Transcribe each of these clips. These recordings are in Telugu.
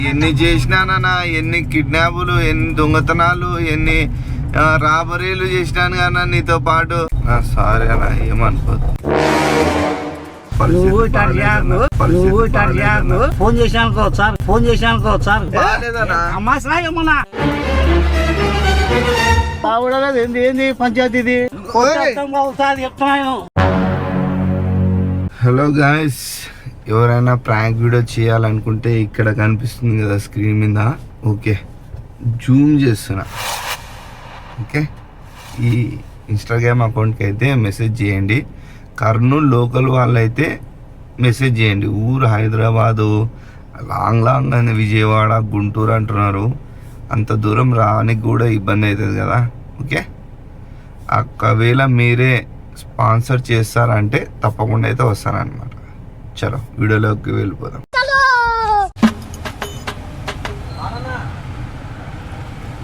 ఎన్ని చేసినానా, ఎన్ని కిడ్నాపులు, ఎన్ని దొంగతనాలు, ఎన్ని రాబరీలు చేసినాను కదా నీతో పాటు. సారీ అన్న, ఏమనుకోదు. ఫోన్ చేశాను సార్, ఫోన్ చేశాను సార్. ఏమన్నా ఏంది పంచాయతీ ఇది చెప్తున్నాను. హలో గాయస్, ఎవరైనా ప్రాంక్ వీడియో చేయాలనుకుంటే ఇక్కడ కనిపిస్తుంది కదా స్క్రీన్ మీద, ఓకే జూమ్ చేస్తున్నా. ఓకే, ఈ ఇన్స్టాగ్రామ్ అకౌంట్కి అయితే మెసేజ్ చేయండి. కర్నూలు లోకల్ వాళ్ళైతే మెసేజ్ చేయండి. ఊరు హైదరాబాదు, లాంగ్ అని విజయవాడ, గుంటూరు అంటున్నారు. అంత దూరం రావడానికి కూడా ఇబ్బంది అవుతుంది కదా. ఓకే, ఒకవేళ మీరే స్పాన్సర్ చేస్తారంటే తప్పకుండా అయితే వస్తారనమాట. చలో వీడియోలోకి వెళ్ళిపోదాం.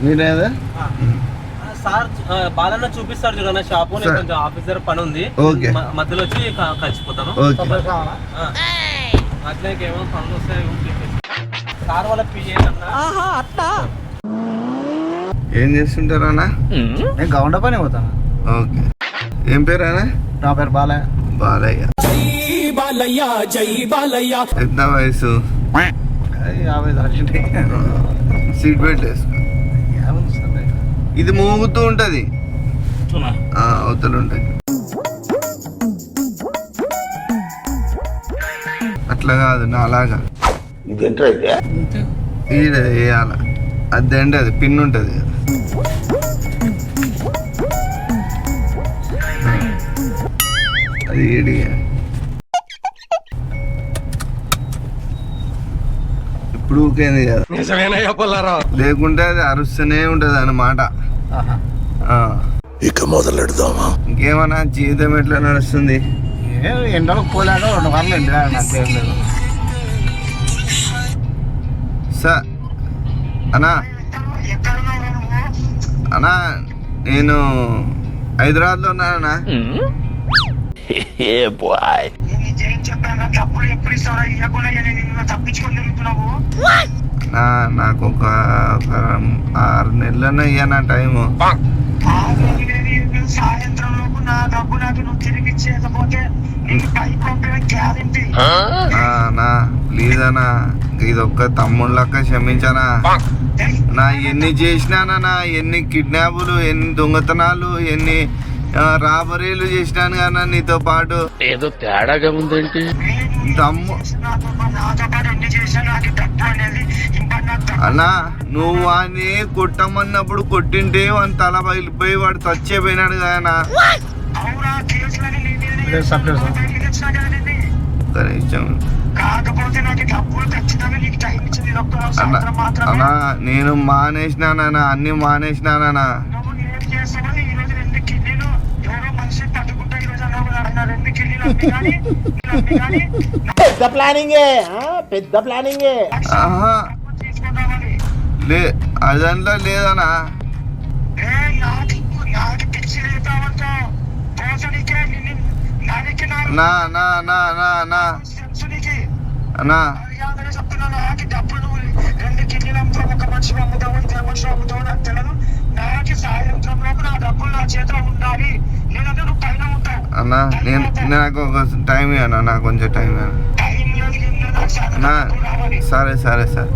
మీరేదా సార్ బాలన్న చూపిస్తాడు చూడన్న షాపు, కొంచెం ఆఫీసర్ పని ఉంది, మధ్యలో వచ్చి కలిసిపోతాను. అట్లకి ఏమో పనులు వస్తాయి సార్ వాళ్ళ అట్లా. ఏం చేస్తుంటారా? నేను గౌండ పని పోతాను. ఓకే, ఏం పేరు అన్న? నా పేరు బాలయ్య. బాలయ్య. ఎంత వయసు? 50. సీట్ బెల్ట్ వేసుకో. ఇది మోగుతూ ఉంటది, అవతలు ఉంటది. అట్లా కాదు, నా అలాగా ఈడ వేయాల. అదేంటి అది పిన్ ఉంటది కదా, అది ఏడి. ఇప్పుడు ఊకేంది కదా, లేకుంటే అది అరుస్తూనే ఉంటది అన్నమాట. ఇక మొదలెడదామా? ఇంకేమన్నా జీవితం ఎట్లా నడుస్తుంది? ఎండలకు పోలేక 2 వారాలు ఎండాలి అంతేం లేదు. సార్ అన్నా అన్నా, నేను హైదరాబాద్లో ఉన్నానన్నా. నాకు ఒక 6 నెలలన్నా ఇయ్యనా టైము. నా ప్లీజ్ అన్నా, ఇదొక్క తమ్ముళ్ళక్క క్షమించానా. నా ఎన్ని చేసినానా, ఎన్ని కిడ్నాపులు, ఎన్ని దొంగతనాలు, ఎన్ని రాబరీలు చేసినాను కదా నీతో పాటు. ఏదో తేడాగా ఉందేంటి అన్నా? నువ్వు వాడిని కొట్టమన్నప్పుడు కొట్టింటే వాడిని తల బయలుపోయి వాడు చచ్చేపోయినాడు కదా. అన్నా నేను మానేసినానా, అన్ని మానేసినానా. పెద్ద ప్లానింగే. అదంతా లేదనా. నా నా నా నా నా అన్నా, అన్నా నాకు ఒక టైం ఇవ్వనా, నాకు కొంచెం టైం ఇవ్వనా. సరే సరే సార్.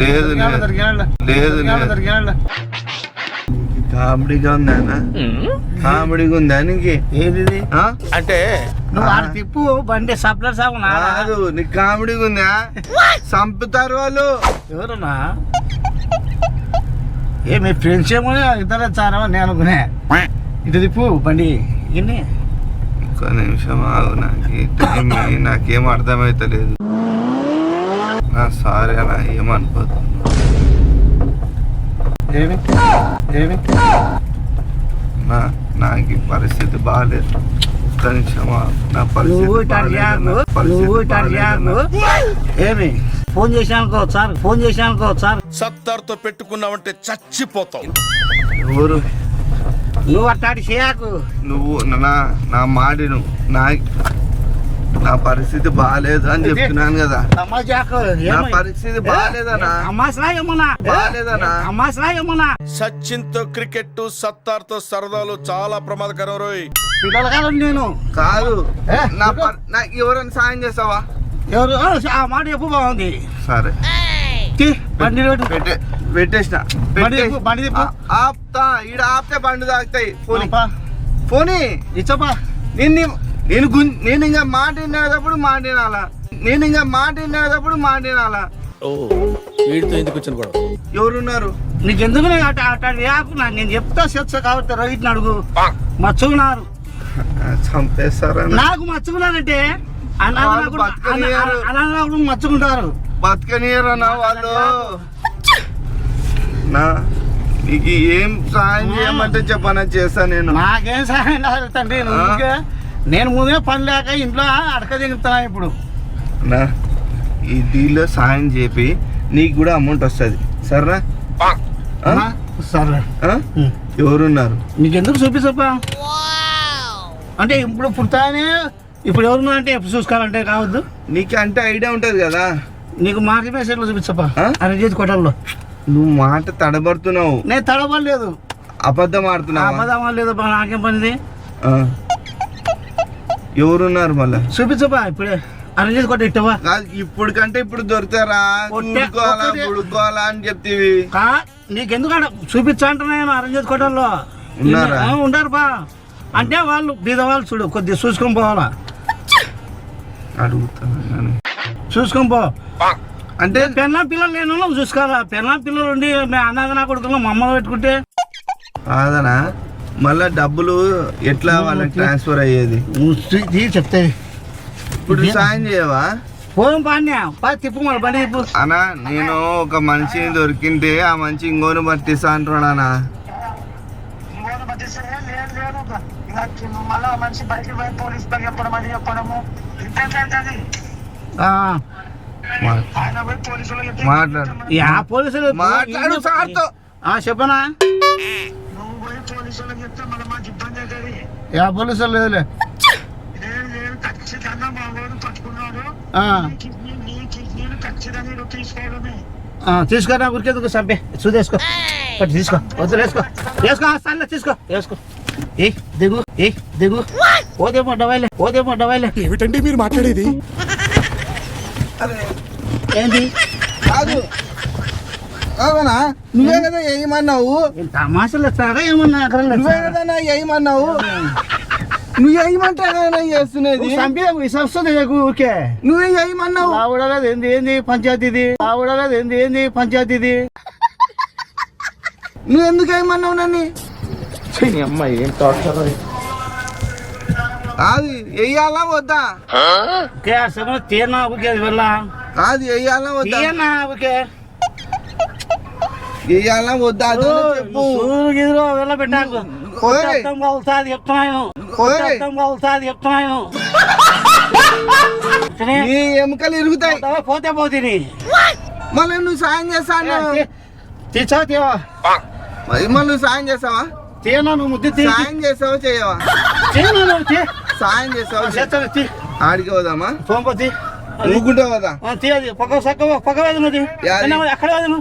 లేదు లేదు లేదు, కామెడీగా ఉందా అన్న? కామెడీగా ఉందా నీకు? ఏది అంటే నువ్వు తిప్పు బండి సప్లర్ సాగు కాదు, నీకు కామెడీగా ఉందా? చంపుతారు వాళ్ళు. ఎవరన్నా? మీ ఫ్రెండ్స్ ఏమో ఇద్దరు చారా నేను అనుకునే. ఇటు తిప్పు బండి. ఇన్ని ఒక్క నిమిషం ఆగు, నాకేం అర్థమైతలేదు. సారీ అన్న, ఏమనుకోదు. నాకు పరిస్థితి బాగాలేదు. ఒక్క నిమిషం నా ఏమి ఫోన్ చేశాను సార్, ఫోన్ చేశాను సార్. సత్తార్తో పెట్టుకున్నావంటే చచ్చిపోతావు. ఎవరు నువ్వు అట్టాడి చేయకు. నువ్వు నా మాడిను. నా పరిస్థితి బాగాలేదు అని చెప్తున్నాను కదా. తమాషాకు నా పరిస్థితి బాగాలేదనా ఏమన్నా సచిన్ తో క్రికెట్ సత్తార్ తో సరదాలు చాలా ప్రమాదకరం రోయ్. పిల్లలు కాదు నేను కాదు. నాకు ఎవరైనా సాయం చేస్తావా? ఎవరు ఆ మాట చెప్పు బాగుంది. సరే బండి పెట్టేసిన. బండి ఆపుతా. ఈడ ఆపితే బండి తాగుతాయి. పోనీ ఇచ్చపా. నేను ఇంకా మాట వినేటప్పుడు మాట్లాడాలా. వీడితో ఎందుకు వచ్చిన కూడా ఎవరున్నారు? నీకెందుకు నేను చెప్తా చెప్తా కాబట్టి రోహిత్ అడుగు. మచ్చుకున్నారు చంపేస్తారా? నాకు మచ్చుకున్నారంటే అనాథ మచ్చుకుంటారు. బతకనియరన్నా వాళ్ళు. నీకు ఏం సహాయం చేయమంటే చెప్పనా చేస్తా నేను. నాకేం సహాయం కాదు తండ్రి. నేను ముందే పని లేక ఇంట్లో అడక దిగుతున్నా. ఇప్పుడు ఈ డీల్లో సాయం చేపి నీకు కూడా అమౌంట్ వస్తుంది. సరేనా? సరే. ఎవరున్నారు? నీకెందుకు చూపిస్తప్పా అంటే ఇప్పుడు పుడతానే ఇప్పుడు ఎవరున్నా అంటే చూసుకోవాలంటే కావద్దు. నీకు అంటే ఐడియా ఉంటది కదా. నీకు మార్కెట్ మెసేజ్లో చూపించప్పా అని చేతి కొట్టల్లో. నువ్వు మాట తడబడుతున్నావు. నేను తడబడలేదు. అబద్ధం ఆడుతున్నావు. అబద్ధం లేదు. నాకేం పనిది? ఎవరున్నారు మళ్ళా? చూపించప్పా ఇప్పుడే అరేంజ్ చేసి కొట్ట ఇట్టవా. ఇప్పుడు కంటే ఇప్పుడు దొరుకుతారా? ఉడుకోవాలా అని చెప్తీవి. నీకెందుకు చూపించా అంటే నేను అరేంజ్ చేసి కొట్టల్లో ఉండారు బా. అంటే వాళ్ళు బీదవాళ్ళు చూడు కొద్దిగా చూసుకొని పోవాలా. అడుగుతాను చూసుకొని పో. అంటే పెన్నా పిల్లలు నేను చూసుకోవాలా. పెన్నా పిల్లలు ఉండి అనాథ నా కొడుకున్నా మా అమ్మ పెట్టుకుంటే కాదనా? మళ్ళా డబ్బులు ఎట్లా వాళ్ళకి ట్రాన్స్ఫర్ అయ్యేది? చెప్తే ఇప్పుడు సాయం చేయవా? పోదాం పాన్యా తిప్పు మళ్ళీ బండి తిప్పు. అన్నా నేను ఒక మనిషిని దొరికింటే ఆ మనిషి ఇంకోని పట్టిస్తా అంటున్నానా? మాట్లాడు సార్తో. చెప్పనా? యా పోలీసులు లేదులే. తీసుకోరా ఉరికేందుకు చంపే చూదేసుకో తీసుకో వద్దు వేసుకో వేసుకో సర్లే తీసుకో వేసుకో. దిగు ఓదేమో డవాయిలే ఏమిటండి మీరు మాట్లాడేది? ఏంటి కాదు అవునా? నువ్వే కదా ఏమన్నావు? తమాషలు వస్తారా ఏమన్నా? నువ్వే కదా ఏమన్నావు? నువ్వు ఏమంటా చేస్తున్నది? వస్తుంది ఊరికే. నువ్వే ఏమన్నావు? ఆవిడలేదు ఏంది పంచాయతీది. పంచాయతీది. నువ్వు ఎందుకు ఏమన్నావు నన్ను? అమ్మాయి ఏం టార్చర్. అది వెయ్యాలా వద్దా? తీయనా ఊరికే వెళ్ళా. కాదు వెయ్యాలా వద్దా? వెయ్యాలా వద్దా చెప్పు. వెళ్ళబెట్టాకు చెప్తున్నాను. నీ ఎముకలు ఇరుగుతాయి. పోతే మళ్ళీ నువ్వు సాయం చేస్తాను. తీసావా? మళ్ళీ నువ్వు సాయం చేస్తావా? తీయనా నువ్వు ముద్దు సాయం చేస్తావా చేయవా? సాయం చేస్తావా? ఆడికి పోదామా? పోతే ఊరుకుంటా కదా. తీయది పక్క వేదనది అక్కడ వేదన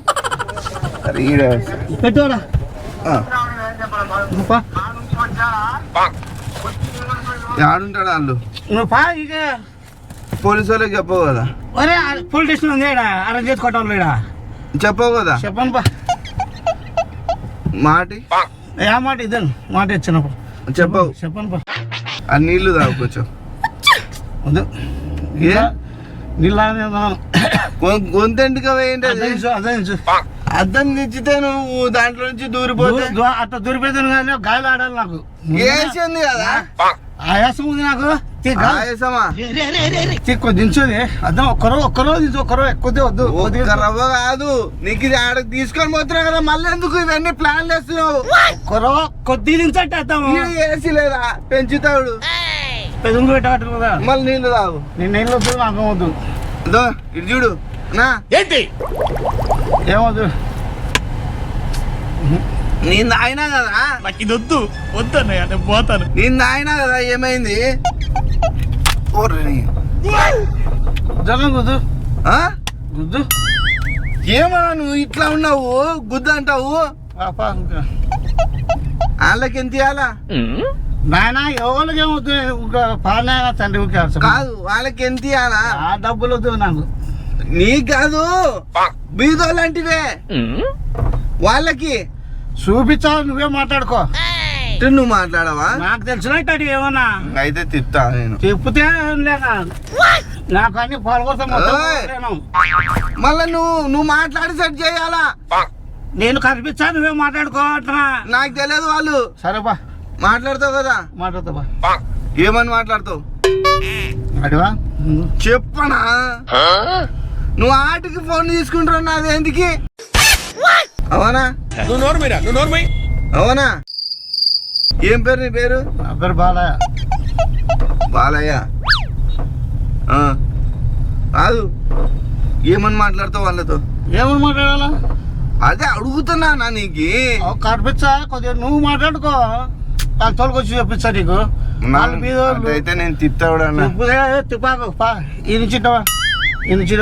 పెట్టుకోరా. ఆడుంటాడు వాళ్ళు. నువ్వు పా ఇక పోలీసు వాళ్ళకి చెప్పవు కదా. అరే పోలీస్ స్టేషన్ ఉంది ఇక్కడ అరేంజ్ చేసుకోవటం ఇక్కడ చెప్పవు కదా. చెప్పను పా మాటి ఏ మాట ఇద్దాను మాట ఇచ్చినప్పుడు చెప్పవు. చెప్పను పా. ఆ నీళ్లు తాగుకోవచ్చు. వద్దు ఏ నీళ్ళు గొంతెంటుగా వేయండి. అదే అద్దం తెచ్చితే నువ్వు దాంట్లో నుంచి దూరిపోతే అట్లా దూరిపోతాను కానీ గాలి ఆడాలి నాకు. వేసింది కదా. ఆయాసం ఉంది నాకు. ఆయాసమా? దించుది అర్థం. ఒక్కరోజు దించు. ఎక్కువ వద్దు. రవ్వ కాదు నీకు ఇది ఆడ తీసుకొని పోతున్నావు కదా. మళ్ళీ ఎందుకు ఇవన్నీ ప్లాన్ చేస్తున్నావు? కొద్ది దించంటే అర్థం. వేసి లేదా పెంచుతాడు. పెదుగు పెట్టాడు కదా. మళ్ళీ నీళ్ళు తాగు. నేను నీళ్ళు వద్దు నాకు వద్దు. ఇటు చూడు నా ఏంటి ఏమొద్దు. నేను తాగినా కదా. నాకు ఇది వద్దు. వద్దన్నయ్య నేను పోతాను. నేను తాగినా కదా. ఏమైంది? ఓర్ని జనం గుద్దు ఆ? గుద్దు ఏమన్నా నువ్వు ఇట్లా ఉన్నావు గుద్దు అంటావు వాళ్ళకి ఎంత ఇవ్వాలా నాయన ఎవరికి ఏమవుతుంది పాలనాయన తండ్రి కాదు వాళ్ళకి ఎంత ఇవ్వాలా ఆ డబ్బులు వద్దు నాకు నీకు కాదు బీదోళ్ళంటివే వాళ్ళకి చూపించాలి నువ్వే మాట్లాడుకో నువ్వు మాట్లాడవా నాకు తెలిసినట్టు ఏమన్నా అయితే తిప్పుతా నేను చెప్తే లేక నాకు అన్ని పాల్గొతాం మళ్ళా నువ్వు మాట్లాడి సెట్ చేయాలా నేను కనిపించా నువ్వే మాట్లాడుకో అంటున్నా నాకు తెలియదు వాళ్ళు సరేపా మాట్లాడతావు కదా మాట్లాడతావా ఏమని మాట్లాడతావు అడివా చెప్పనా నువ్వు ఆటకి ఫోన్ తీసుకుంటున్నావు నాదేంటికి అవునా అవునా ఏం పేరు నీ పేరు నా పేరు బాలయ్య బాలయ్య కాదు ఏమని మాట్లాడతావు వాళ్ళతో ఏమని మాట్లాడాలా అదే అడుగుతున్నా నీకు కనిపించా కొద్దిగా నువ్వు మాట్లాడుకో నాకు తోలుకొచ్చి చెప్పించా నీకు అయితే నేను తిప్తావుడన్నా తిప్పాకు ఈ నుంచి ఈ నుంచి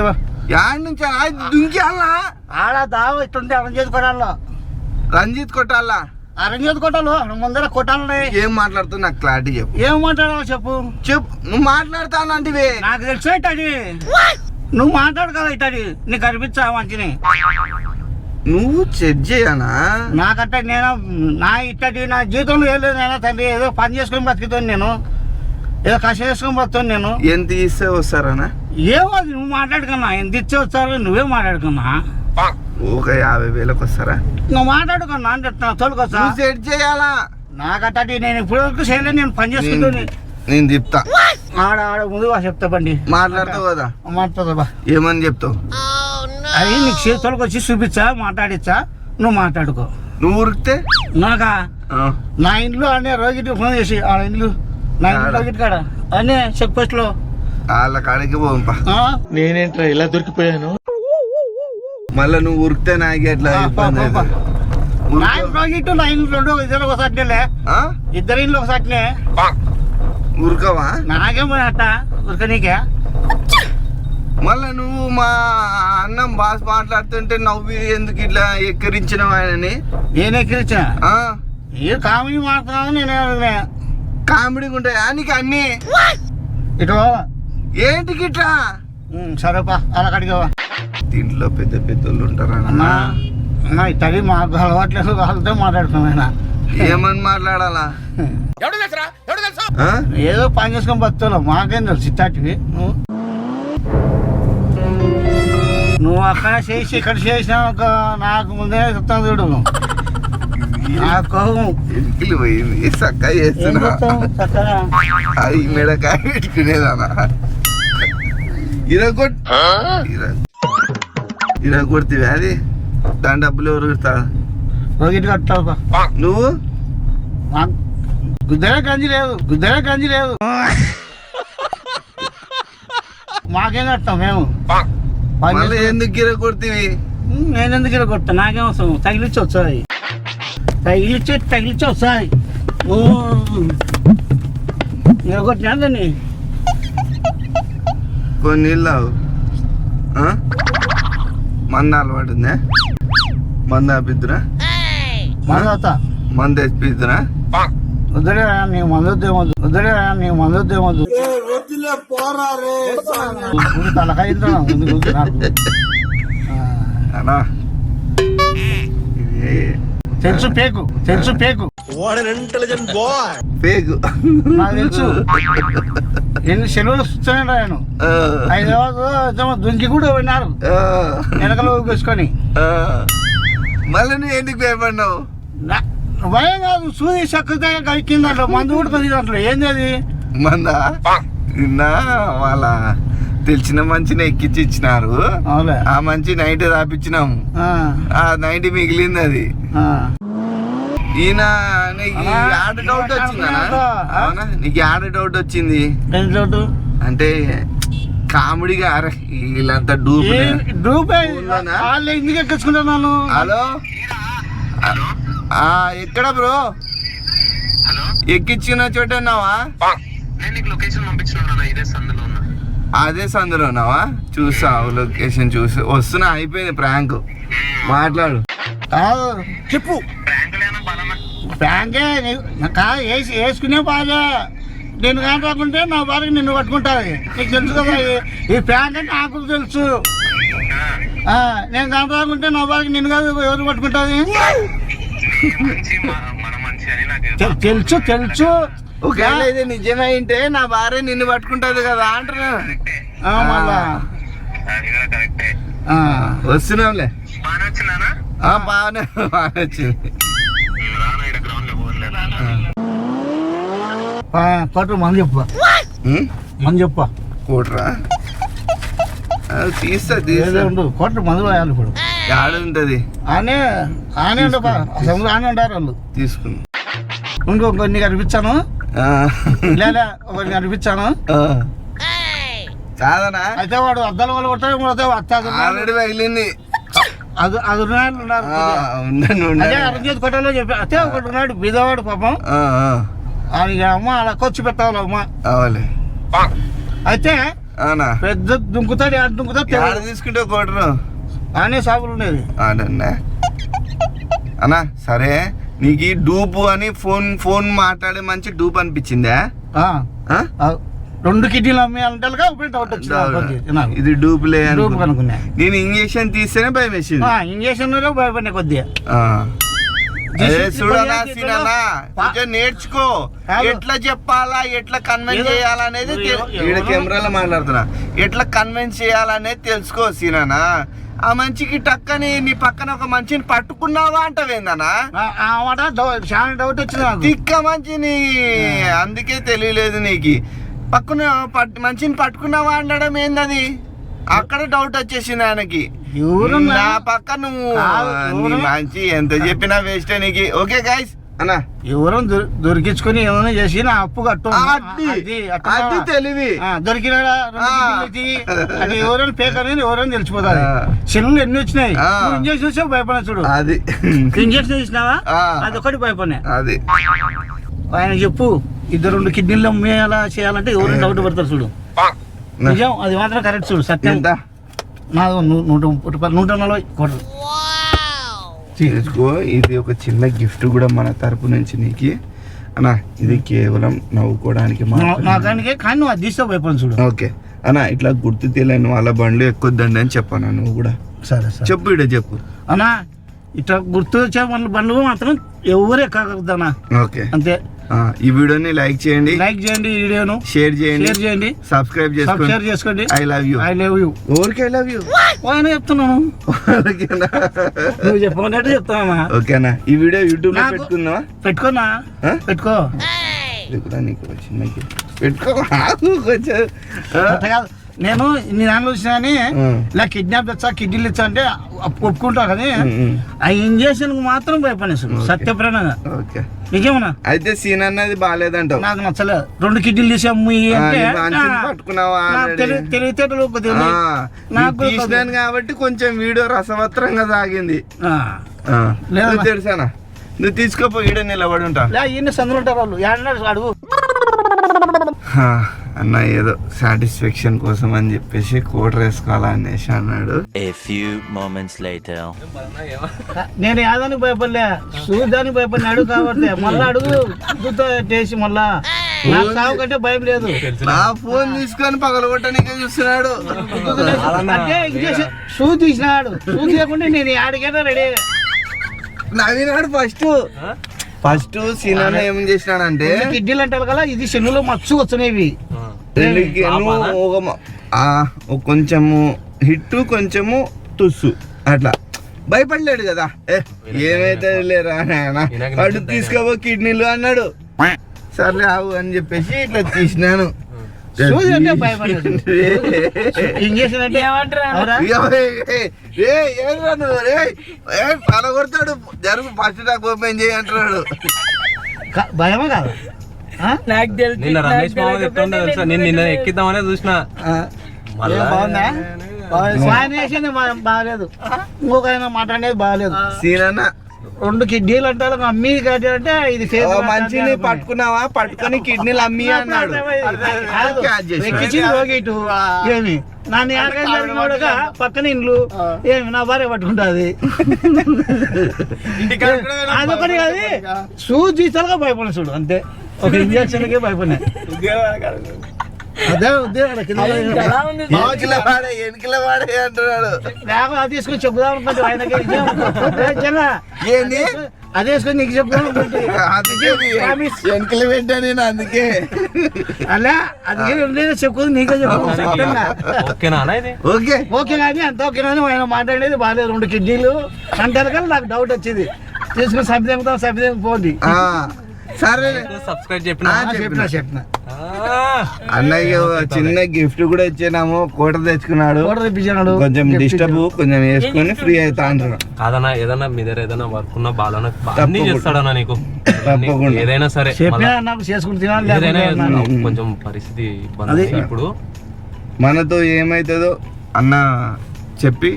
యాడ్ నుంచి దుంకి అల్లా ఆడ దావ ఇట్టుంటే అరంజేది కొట్టాలో రంజిత్ కొట్టాలా అరంజేది కొట్టాలు ముందర కొట్టాలని ఏం మాట్లాడుతావు నాకు క్లారిటీ చెప్పు ఏం మాట్లాడాలో చెప్పు నువ్వు మాట్లాడతానంటివి నాకు తెలుసు ఇట్టది నువ్వు మాట్లాడు కదా ఇట్టది నీకు కనిపించా మంచిని నువ్వు చెక్ చేయనా నాకంట నేను నా ఇట్టది నా జీవితంలో ఏం లేదు నేను తండ్రి ఏదో పని చేసుకుని బతుకుతాను నేను ఏదో కష్టం చేసుకుని బతుకుతాను నేను ఎంత ఇస్తే వస్తారనా ఏమో అది నువ్వు మాట్లాడుకున్నా ఎంత ఇచ్చే వచ్చారో నువ్వే మాట్లాడుకున్నా ఒక 50,000 వస్తారా నువ్వు మాట్లాడుకున్నా అంటే తోలుకొచ్చా సెట్ చేయాలా నాకంట నేను ఇప్పుడు వరకు చేయలేదు నేను పని చేసుకుంటాను నేను చెప్తా ఆడ ముందు చెప్తా బండి మాట్లాడతావు కదా మాట్లాడతా ఏమని చెప్తావు అది నీకు చేతులకు వచ్చి చూపించా మాట్లాడిచ్చా నువ్వు మాట్లాడుకో నువ్వు ఉరికితే నాకా నా ఇంట్లో అనే రోగిటి ఫోన్ చేసి ఆ ఇంట్లో నా ఇంట్లో రోగిటి కాడ అనే చెక్ పోస్ట్ లో వాళ్ళ కాడికి పోంపా నేనేంట్రా ఇలా దొరికిపోయాను మళ్ళా నువ్వు ఉరికితే నాకు ఎట్లా ఇబ్బంది అవుతుంది. నా రోగిట్టు నా ఇంట్లో రెండు ఇద్దరు ఒకసారిలే ఆ? ఇద్దరు ఇంట్లో ఒకసారినే ఉరకవా నాకేమో అట్ట ఉరకనీకే మళ్ళా నువ్వు మా అన్నం బాస్ మాట్లాడుతుంటే నవ్వి ఎందుకు ఇట్లా ఎక్కిరించినావు ఆయనని నేను ఎక్కిరించా ఆ? ఏ కామెడీ మాట్లాడుతున్నావు నేనే కామెడీగా ఉంటాయా నీకు అన్ని ఇటు ఏంటికి ఇట్లా సరేపా అలా కడిగావా దీంట్లో పెద్ద పెద్దోళ్ళు ఉంటారా అన్నా ఇట్టది మాకు అలవాట్లేదు వాళ్ళతో మాట్లాడుకున్నా ఏమని మాట్లాడాలా ఆ? ఏదో పని చేసుకొని బతుకుతావు మాకేం తెలుసు చిట్టాటివి నువ్వు అక్కడ చేసి ఇక్కడ చేసినాక నాకు ముందే చెప్తాను చూడు నాకు ఎరికిలు పోయింది చక్కగా చేస్తున్నా అది మెడకాయ పెట్టుకునేదానా కొడితే అది దాని డబ్బులు ఎవరు పెడతారు ఒకటి కట్టావు నువ్వు గుద్దరే గంజి లేదు మాకేం కట్టాం మేము మళ్ళీ ఎందుకు గిర కొడుతుంది నేను ఎందుకు ఇలా కొట్టా నాకేం అవసరం తగిలిచ్చి వచ్చాయి తగిలిచ్చి వస్తాయి ఇలా కొట్టినా దాన్ని కొన్ని నీళ్ళు మంద అలవాటు ఉందా మంద ఆపిద్దురా మంద వేసిద్దురా వద్దరే నీకు మందొద్దేమొద్దు తలకాయ అనా తెలుసు పేకు పేగు నాకు తెలుసు ఎన్ని సెలవులు చూస్తున్నాను నేను హైదరాబాద్ దుంకి కూడా విన్నారు వెనకలో ఊపేసుకొని మళ్ళీ నువ్వు ఎందుకు భయపడినావు భయం కాదు సూది చక్కగా కింద మందు కూడా తొలి దాంట్లో ఏంది అది మంద నిన్న వాళ్ళ తెలిసిన మంచిని ఎక్కించి ఇచ్చినారు ఆ మంచి నైట్ రాపించినాము ఆ నైట్ మిగిలింది అది ఈయన నీకు యాడ్ డౌట్ వచ్చిందనా నీకు యాడ్ డౌట్ వచ్చింది అంటే కామెడీగా అరే వీళ్ళంతా డూప్ వాళ్ళు ఎందుకు ఎక్కించుకుంటున్నాను హలో ఎక్కడ బ్రో ఎక్కించిన చోట ఉన్నావా అదే సందులో ఉన్నావా? చూసా లొకేషన్ చూసి వస్తున్నా. అయిపోయింది ప్రాంక్. మాట్లాడు. చెప్పు. ప్రాంకే వేసుకునే బాగా. నేను కానీ రాకుంటే నా భార్య నిన్ను పట్టుకుంటుంది. నీకు తెలుసు కదా ఈ ప్రాంక్ అంటే నాకు తెలుసు. నేను కానీ రాకుంటే నా భార్య నిన్ను కాదు ఎవరు పట్టుకుంటుంది? తెలుసు తెలుసు. ఒకవేళ ఇది నిజమైంటే నా భార్య నిన్ను పట్టుకుంటది కదా అంటున్నా. మళ్ళా వస్తున్నాంలే. బాగానే వచ్చింది. కోట మంది చెప్పు. మంది చెప్పు. కోటరా తీస్తా కోట మంది పోయాలి ఇప్పుడు. ఆడుంటది ఆనే ఆనే ఉంటారు వాళ్ళు. తీసుకున్నా. ఇంకొన్ని కనిపించాను లేదా ఒకరిని కనిపించాను కాదనా? అయితే వాడు అద్దాల వాళ్ళు కొట్టాడు. ఆల్రెడీ పగిలింది. అది అరేంజ్ కొట్టాలో చెప్పి అయితే ఒకటి ఉన్నాడు బీదవాడు పాపం. అది అమ్మ అలా ఖర్చు పెట్టాలి అమ్మ. అయితే పెద్ద దుంకుతాడు దుంకుతాడు తీసుకుంటే కోటరు ఆనే సాగులు ఉండేది. అన్నా సరే, నీకు డూపు అని ఫోన్ మాట్లాడే మంచి డూప్ అనిపించిందా? 2 కిడ్నీలు అమ్మేయాలంటే డౌట్ వచ్చింది. ఇది డూప్లే అనుకున్నా. నేను ఇంజక్షన్ తీస్తేనే భయం వేసింది. ఇంజక్షన్ భయపడినా కొద్దిగా. నేర్చుకో ఎట్లా చెప్పాలా, ఎట్లా కన్విన్స్ చేయాలనేది. ఈడ కెమెరాలో మాట్లాడుతున్నా. ఎట్లా కన్విన్స్ చేయాలనేది తెలుసుకో సీనా. ఆ మంచికి టక్కని నీ పక్కన ఒక మంచిని పట్టుకున్నావా అంటవేందనా? చాలా డౌట్ వచ్చింది. తిక్క మంచిని అందుకే తెలియలేదు నీకు. పక్కన మంచిని పట్టుకున్నావా అనడం ఏందది? అక్కడ డౌట్ వచ్చేసింది ఆయనకి. నా పక్క నువ్వు మంచి ఎంత చెప్పినా వేస్టే నీకు. ఓకే గైస్ అన్నా, ఎవరో దొరికించుకొని ఏమైనా చేసి నా అప్పు కట్టు. అది తెలివి. దొరికినాడా అది ఎవరైనా పేక్ అనేది ఎవరైనా తెలిసిపోతుంది. సెల్లులు ఎన్ని వచ్చినాయి. ఇంజక్షన్ వచ్చా భయపడినా చూడు. అది ఇంజక్షన్ ఇచ్చినావా? అది ఒకటి భయపడినా. అది ఆయన చెప్పు. 2 కిడ్నీలు అమ్మేయాలా చేయాలంటే ఎవరైనా డౌట్ పడతారు చూడు. నిజం, అది మాత్రం కరెక్ట్ చూడు. సత్యం. నాకు 140 కోట్లు తీసుకో. ఇది ఒక చిన్న గిఫ్ట్ కూడా మన తరపు నుంచి నీకు అన్నా. ఇది కేవలం నవ్వుకోవడానికి నాకానికే, కానీ నువ్వు అది తీస్తే భయపడి చూడు. ఓకే అన్నా, ఇట్లా గుర్తు తెలియని వాళ్ళ బండ్లు ఎక్కొద్దండి అని చెప్పాను. నువ్వు కూడా సరే సరే చెప్పు. ఇడే చెప్పు అన్నా. ఇట్లా గుర్తు వచ్చే మన బండ్లు మాత్రం ఎవరే కాకూడదన్నా. ఓకే అంతే. ఈ వీడియోని లైక్ చేయండి, ఈ వీడియోను షేర్ చేయండి, సబ్స్క్రైబ్ చేసుకోండి. I love you. ఎవరికి ఐ లవ్ యూ? చెప్తున్నాను. నువ్వు చెప్పమన్నట్టు చెప్తావా? ఓకేనా? ఈ వీడియో యూట్యూబ్ లో పెట్టుకుందామా? పెట్టుకో. నీకు చిన్న పెట్టుకో. కాదు, నేను నీ దాంట్లో వచ్చినా ఇలా కిడ్నాప్ తెచ్చా కిడ్నీలు ఇచ్చా అంటే ఒప్పుకుంటా కానీ ఆ ఇంజక్షన్ మాత్రం భయపడేసాడు సత్యప్రణంగా. నిజమన్నా? అయితే సీన్ అన్నది బాగాలేదంటావు? నాకు నచ్చలేదు. 2 కిడ్నీలు తీసి అమ్ము అంటే పట్టుకున్నావా? తెలివితేటలు తీసినాను కాబట్టి కొంచెం వీడియో రసవత్రంగా సాగింది. తెలుసానా? నువ్వు తీసుకోపో. ఈడ నిలబడి ఉంటా. ఈయన సందులు ఉంటారు వాళ్ళు. అడుగు అన్న ఏదో సాటిస్ఫాక్షన్ కోసం అని చెప్పేసి కోటర్ వేసుకోవాలా అనేసి అన్నాడు. నేను యాదానికి భయపడలే, చూద్దానికి భయపడినాడు కాబట్టి మళ్ళా అడుగు టేసి మళ్ళా సాగు కంటే భయం లేదు. నా ఫోన్ తీసుకొని పగలగొట్టడానికే చూస్తున్నాడు. అంటే షూ తీసినాడు. షూ తీయకుండా నేను ఆడికైనా రెడీ నవ్వినాడు. ఫస్ట్ సీనా ఏం చేసినాడంటే కిడ్నీలు అంటారు కదా, ఇది శనులో మచ్చు వచ్చినవి. కొంచెము హిట్టు కొంచెము తుస్సు అట్లా భయపడలేడు కదా. ఏమైతే లేరా అడు తీసుకోబో కిడ్నీలు అన్నాడు. సర్లే ఆవు అని చెప్పేసి ఇట్లా తీసినాను. పలగొడతాడు. జరుగు ఫస్ట్ నాకు ఓపెన్ చేయి అంటున్నాడు. భయమా కాదు? నిన్న రమేష్ మామ చెప్తుండే తెలుసా, నేను నిన్న ఎక్కిద్దామనే చూసిన. బాగుందా? బాగాలేదు. ఇంకొక మాట్లాడేది బాగాలేదు. సీనన్న 2 కిడ్నీలు అంటే అమ్మి అంటే ఇది ఓ మంచిని పట్టుకున్నావా, పట్టుకొని కిడ్నీలు అమ్మి అన్నాడు. ఎక్కించింది రోగిటు ఏమి నన్ను ఏడగా పక్కన ఇండ్లు ఏమి నా భార్య పట్టుకుంటుంది. అదొకటి కాదు, షూస్ తీసాలుగా భయపడిన చూడు అంతే, ఒక ఇంజక్షన్కే భయపడినా. అదే ఎనికిల వాడే అంటున్నాడు. అది తీసుకొని చెప్పుదాం అనుకుంటే ఆయనకి ఏంది అదే వేసుకొని నీకు చెప్పుదాం అనుకుంటే వెనకలు పెట్టా నేను అందుకే అలా అది చెప్పుకోదు నీకే ఓకేనా ఓకే ఓకే కానీ అంత ఓకే కానీ ఆయన మాట్లాడేది బాగాలేదు. 2 కిడ్నీలు అంటారు కానీ నాకు డౌట్ వచ్చింది, తీసుకుని సభ్యం పోండి. సరే సబ్స్క్రైబ్ చెప్పిన అన్నయ్య చిన్న గిఫ్ట్ కూడా ఇచ్చాము, కోట తెచ్చుకున్నాడు. కొంచెం డిస్టర్బ్ కొంచెం వేసుకొని ఫ్రీ అవుతా అంటున్నాడు. కాదన్నా ఏదన్నా మీ దగ్గర ఏదైనా వర్క్ ఉన్నా బాలన్న అన్ని చేస్తాడన్నా నీకు తప్పకుండా. ఏదైనా సరే నాకు చేసుకుని ఏదైనా కొంచెం పరిస్థితి ఇబ్బంది ఇప్పుడు మనతో ఏమైతుందో అన్న చెప్పి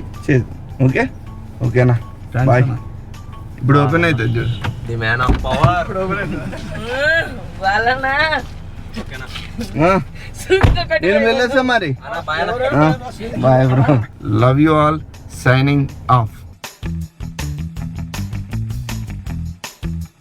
ఓకే ఓకేనా బాయ్. ఇప్పుడు ఓపెన్ అవుతుంది చూడు. ది మ్యాన్ ఆఫ్ పవర్ నేను వెళ్ళేస్తా మరి. Bye bro, love you all, signing of.